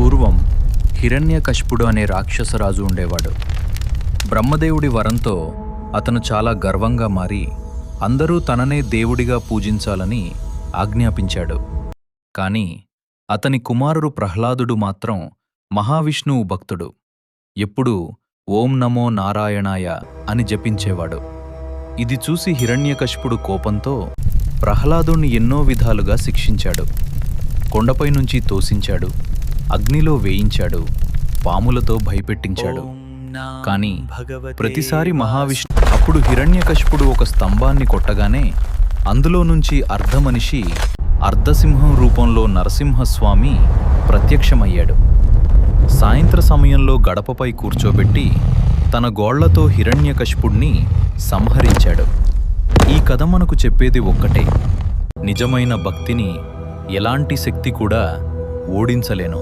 పూర్వం హిరణ్యకశిపుడు అనే రాక్షసరాజు ఉండేవాడు. బ్రహ్మదేవుడి వరంతో అతను చాలా గర్వంగా మారి అందరూ తననే దేవుడిగా పూజించాలని ఆజ్ఞాపించాడు. కాని అతని కుమారుడు ప్రహ్లాదుడు మాత్రం మహావిష్ణువు భక్తుడు. ఎప్పుడూ ఓం నమో నారాయణాయ అని జపించేవాడు. ఇది చూసి హిరణ్యకశిపుడు కోపంతో ప్రహ్లాదుణ్ణి ఎన్నో విధాలుగా శిక్షించాడు. కొండపై నుంచి తోసించాడు, అగ్నిలో వేయించాడు, పాములతో భయపెట్టించాడు. కాని ప్రతిసారి మహావిష్ణు అప్పుడు హిరణ్యకశిపుడు ఒక స్తంభాన్ని కొట్టగానే అందులో నుంచి అర్ధమనిషి అర్ధసింహం రూపంలో నరసింహస్వామి ప్రత్యక్షమయ్యాడు. సాయంత్ర సమయంలో గడపపై కూర్చోబెట్టి తన గోళ్లతో హిరణ్యకశిపుణ్ణి సంహరించాడు. ఈ కథ మనకు చెప్పేది ఒక్కటే: నిజమైన భక్తిని ఎలాంటి శక్తి కూడా ఓడించలేను.